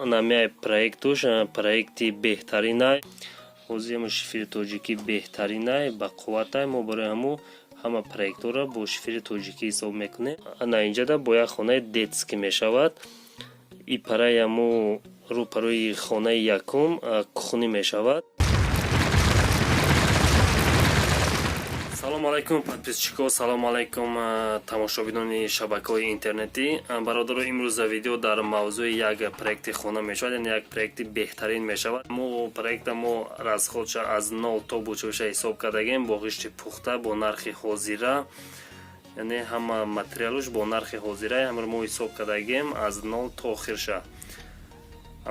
Намяй проектуш проекти беҳтаринай ҳозирам шифри тоҷикӣ беҳтаринай ба қувватай мо барои ҳама проектора бо шифри тоҷикӣ ҳисоб мекунем. Ана инҷада бо як хонаи детский мешавад. Ипараи ҳамо рӯпарои хонаи якум кухни мешавад. салому алайкум подписчикҳо, салому алайкум тамошобинони шабакаҳои интернетӣ. Бародаро, имрӯз видео дар мавзӯи як проекти хона мешавад, яъне як проекти беҳтарин мешавад. мо проекта разходша аз 0 то бучаша ҳисоб кардагем бо ғишти пухта бо нархи ҳозира, яъне ҳама материалуш бо нархи ҳозира ҳамаро мо ҳисоб кардагем аз 0 то охирша.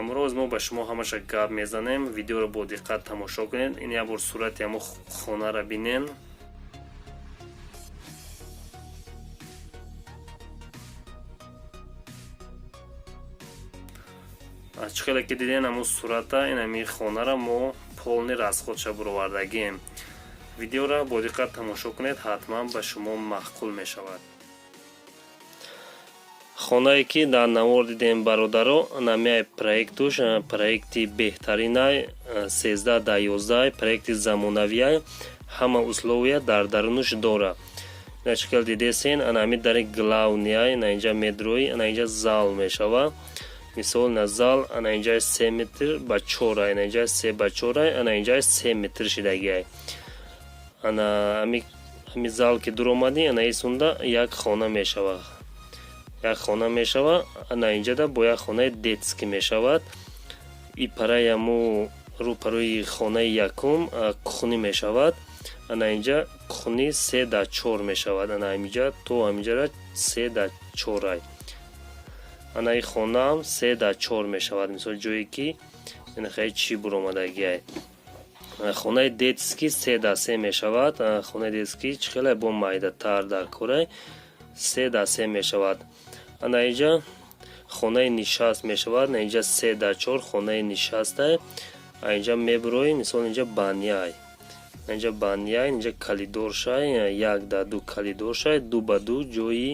амрӯз мо ба шумо ҳамаша гап мезанем. Видеоро бо диққат тамошо кунед. Ин як бор сурати ҳамо хонаро бинен. чихеле ки диден ҳамун сурата ин ҳамин хонаро мо полни расходша буровардагем. Видеоро бо диққат тамошо кунед, ҳатман ба шумо маъқул мешавад. хонае ки дар навор дидем бародаро, намяи проектуш проекти беҳтаринай 13x11 проекти замонавияй, ҳама условия дар дарунуш дора. ина чихел дидесен ҳамин дари главнияй ина инҷа медрои ина инҷа зал мешава. мисол на зал ана инҷа 3 метр ба 4 ана инҷа 3 ба 4 ана инҷа 3 метр шидагиай. ана ҳами зал ки дуромади ана исунда як хона мешава. як хона мешава. ана инҷада бо як хонаи детский мешавад. ипараи ҳамо рӯпарои хонаи якум кухни мешавад. ана инҷа кухни 3x4 мешавад. ана ҳаминҷа то ҳаминҷара 3x4 анаи хонаам 3x4 мешавад. мисол ҷое ки инахай чӣ буромадагиай. хонаи детский 3x3 мешавад. хонаи детский чихеле бо майдатар дар корай 3x3 мешавад. ана инҷа хонаи нишаст мешавад. инҷа 3x4 хонаи нишастай. инҷа мебурои мисол инҷа баняй. инҷа баняй инҷа калидоршай 1x2 калидоршай 2x2 ҷои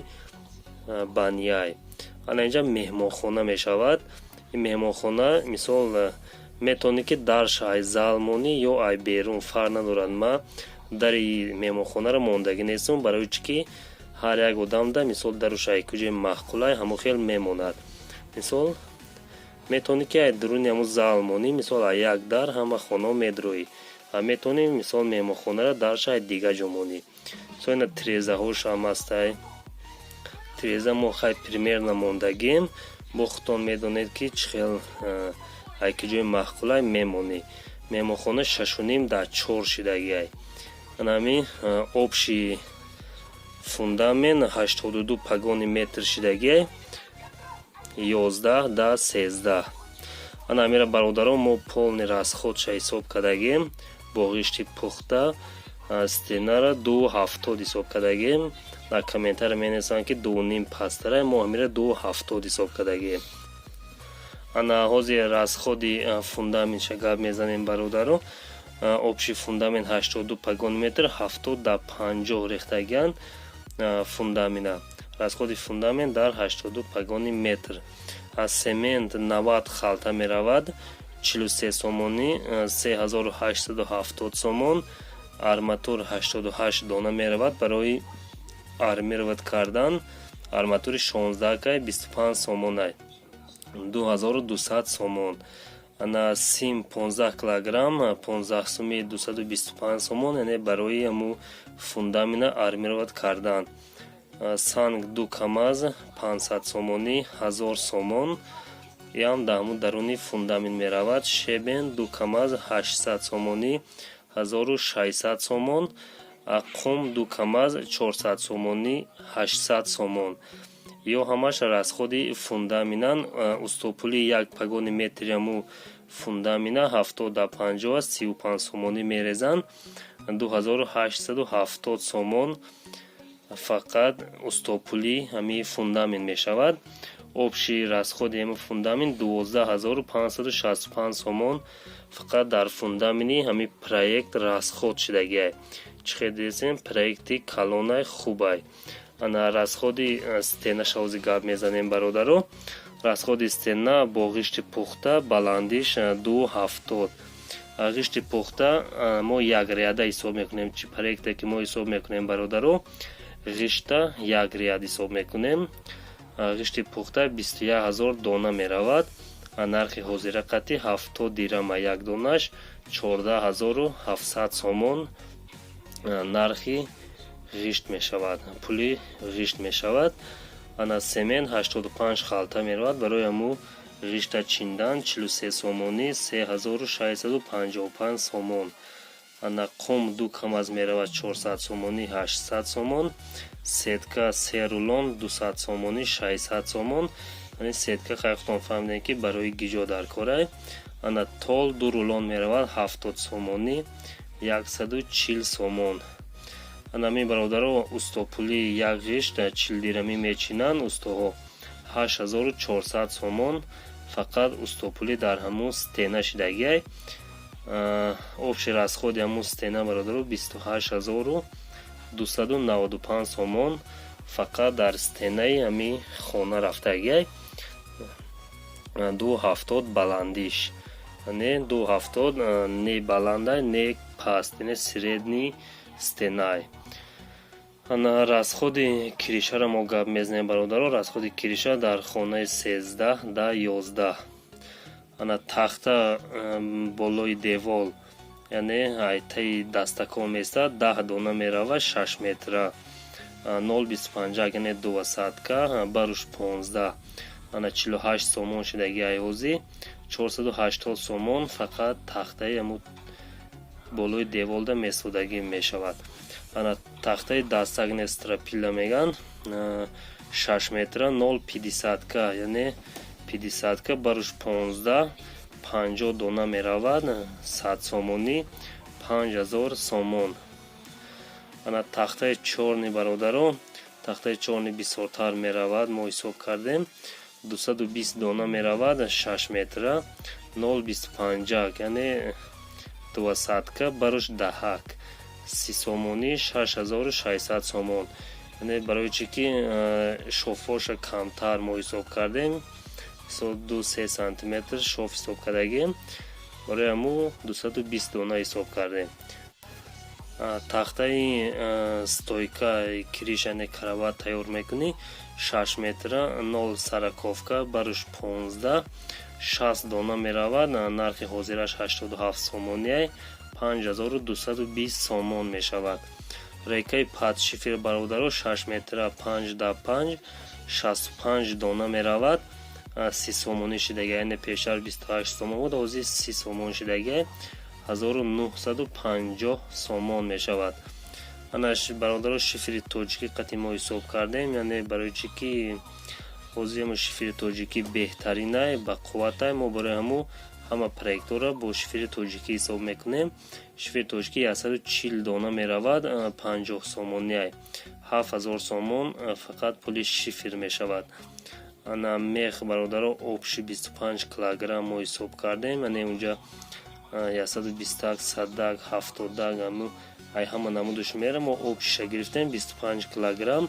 баняй. ана инҷа меҳмонхона мешавад. ин меҳмонхона мисол метавонӣ ки дар шай залмонӣ ё ай берун фарқ надорад. ма дари меҳмонхонаро мондагӣ нестам, барои чӣ ки ҳар як одамда мисол даруша куҷои маҳқулай ҳамо хел мемонад. мисол метавонӣ ки ай дуруни ҳамо залмонӣ мисол ай як дар ҳама хонао медроӣ. метавонӣ мисол меҳмонхонаро дар шай дига ҷо монӣ. мисол ина тирезаҳош ҳам ҳастай. тиреза мо хай примерно мондагем. бо худтон медонед ки чихел ай ки ҷои маҳқулай мемонӣ. меҳмонхона 6.5x4 шидагиай. ҳамин обши фундамент 82 пагони метр шидагиай. 11x13. ана ҳамира бародаро мо полни расходша ҳисоб кардагем бо ғишти пухта. стенара 2.70 ҳисоб кардагем. дар комментаре менависанд ки 2.5 пастара, мо ҳамира 2.70 ҳисоб кардагем. ана ҳозир расходи фундаментша гап мезанем бародаро. обши фундамент 82 пагони метр 70x50 рехтагиан фундамента. расходи фундамент дар 82 пагони метр. аз семент 90 халта меравад 43 сомонӣ 3870 сомон. арматур 88 дона меравад барои армировать кардан. арматури 16 кай 25 сомонай 2200 сомон. ана сим 15 килограмм 15 суми 225 сомон, яъне барои ҳамо фундамента армировать кардан. санг 2 камаз 500 сомонӣ 1000 сомон. ям дар ҳамун даруни фундамент меравад. шебен 2 камаз 800 сомонӣ 1600 сомон. қум 2 камаз 400 сомонӣ 800 сомон. ё ҳамаш расходи фундаментан. устопули як пагони метри ҳаму фундамента 70x50 35 сомонӣ мерезанд. 2870 сомон фақат устопули ҳами фундамент мешавад. обши расходи ҳами фундамент 12565 сомон фақат дар фундаменти ҳами проект расход шидагиай. чихел дидесем проекти калонай хубай. ана расходи стенаша ҳозир гап мезанем бародаро. расходи стена бо ғишти пухта баландиш 270. ғишти пухта мо як риада ҳисоб мекунем. Чи проекте ки мо ҳисоб мекунем бародаро, ғишта як риад ҳисоб мекунем. ғишти пухта 21000 дона меравад. нархи ҳозирақати 70 дирама як донаш 14700 сомон нархи ғишт мешавад, пули ғишт мешавад. ана семен 85 халта меравад. барои аму ғишта чиндан 43 сомонӣ 3655 сомон. ана қум ду камаз меравад 400 сомонӣ 800 сомон. сетка 3 рулон 200 сомонӣ 600 сомон. ани сетка хайхтон фаҳмидем ки барои гиҷо дар корай. ана тол 2 рулон меравад 70 сомонӣ 140 сомон. анами бародаро устопули як ғишт 40 дирамӣ мечинанд. устоҳо 8400 сомон. фақат устопули дар ҳамун стена шидагиай. обши расходи ҳамун стена бародаро 28295 сомон. фақат дар стенаи ҳами хона рафтагиай. 270 баландиш. не 270 не баландай, не паст, не средни стенай. ана расходи киришаро мо гап мезанем бародаро. расходи кириша дар хонаи 13 да 11. ана тахта болои девол, яъне айтаи дастакон меистад 10 дона мерава 6 метра 0,25 яъне 200 баруш 15. ана 48 сомон шидаги айҳози 480 сомон фақат тахтаи ҳаму болои деволда месудагӣ мешавад. ана тахтаи дастак нестрапила меган 6 метра 0,50 яъне 50 баруш 15 50 дона меравад 100 сомонӣ 5000 сомон. ана тахтаи чорни бародаро, тахтаи чорни бисёртар меравад. мо ҳисоб кардем 220 дона меравад 6 метра 0,25 яъне 200 баруш 10 30 сомонӣ 6600 сомон. яъне барои чи ки шофҳоша камтар мо ҳисоб кардем 2-3 сантиметр шоф ҳисоб кардагем. барои ҳаму 220 дона ҳисоб кардем. тахтаи стойка киришани карават тайёр мекунӣ 6 метра 0 сараковка баруш 15 60 дона меравад. нархи ҳозираш 87 сомониай 5220 сомон мешавад. рейкаи падшифир бародаро 6 метра 5 65 дона меравад 30 сомонӣ шидаги, яъне пешар 28 сомон буд, ҳозир 30 сомон шидаги 1950 сомон мешавад. анаш бародаро шифри тоҷикӣ қати мо ҳисоб кардем, яъне барои чи ки ҳозир ҳамун шифри тоҷикӣ беҳтаринай ба қувватай. мо барои ҳама проектора бо шифри тоҷикӣ ҳисоб мекунем. шифри тоҷикӣ 140 дона меравад 50 сомониай 7000 сомон фақат пули шифр мешавад. ана мех бародаро обши 25 килограмм мо ҳисоб кардем, яъне унҷа 120 100 70 ай ҳама намудаш мера. мо обшиша гирифтем 25 килограмм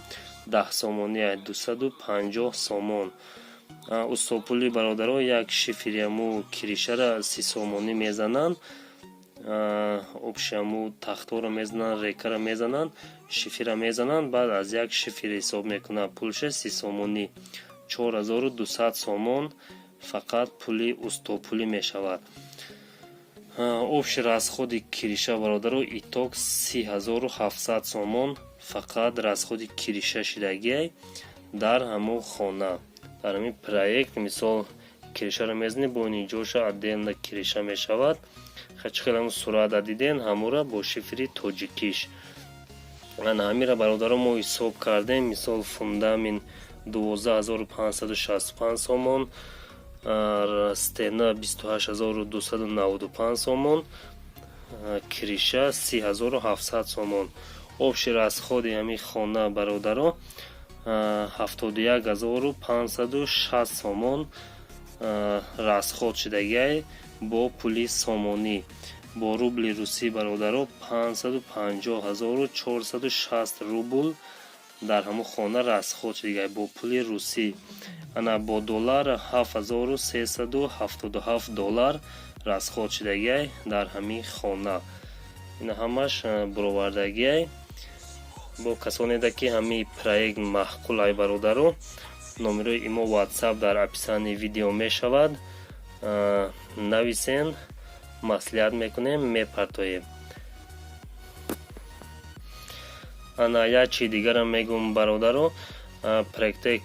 10 сомониай 250 сомон. устопули бародаро як шифри ҳаму киришара 30 сомонӣ мезананд. обши ҳаму тахтора мезананд, рекара мезананд, шифира мезананд. баъд аз як шифр ҳисоб мекунанд. пулша 30 сомонӣ 4200 сомон фақат пули устопули мешавад. обши расходи кириша бародаро иток 3700 сомон фақат расходи кириша шидагиай дар ҳамун хона. дар ҳамин проект мисол киришаро мезанӣ бо инҷоша отдельно кириша мешавад. хачи хеле ҳамун сурата диден ҳамура бо шифри тоҷикиш. ана ҳамира бародаро мо ҳисоб кардем. мисол фундамин 12565 сомон, стена 28295 сомон, кириша 3700 сомон. обши расходи ҳамин хона бародаро 71560 сомон расход шидагиай бо пули сомонӣ. бо рубли русӣ бародаро 550460 рубл дар ҳамун хона расход шидагиай бо пули русӣ. ана бо доллар 7377 доллар расход шудагиай дар ҳамин хона. ина ҳамаш буровардагиай. бо касонеда ки ҳамин проект маҳқулай бародаро, номерои имо WhatsApp дар описании видео мешавад. нависен, маслиҳат мекунем, мепартоем. ана як чи дигарам мегӯм бародаро, проектои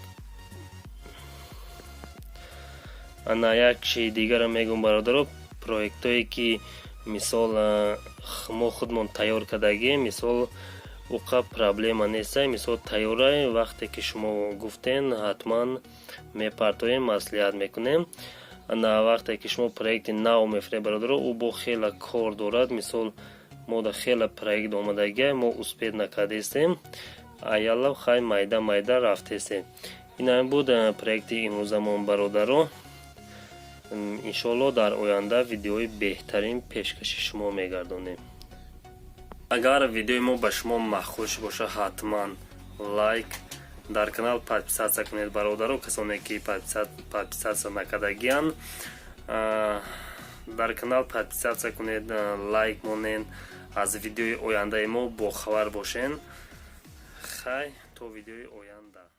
ана як чи дигарам мегӯм бародаро, проектое ки мисол мо худмон тайёр кардагем, мисол уқа проблема нестай, мисол тайёрай, вақте ки шумо гуфтен ҳатман мепартоем, маслиҳат мекунем. ана вақте ки шумо проекти нав мефиред бародаро, ӯ бо хела кор дорад. мисол мо да хела проект омадагиай, мо успед накардестем, аялла хай майда майда рафтестем. ин буд проекти имрӯзамон бародаро. иншоалло дар оянда видеои беҳтарин пешкаши шумо мегардонем. агар видеои мо ба шумо махуш боша, ҳатман лайк, дар канал подписатсия кунед бародаро. касоне ки подписатсия накардагиян, дар канал подписатсия кунед, лайк монен, аз видеои ояндаи мо бохабар бошен. хай то видеои оянда.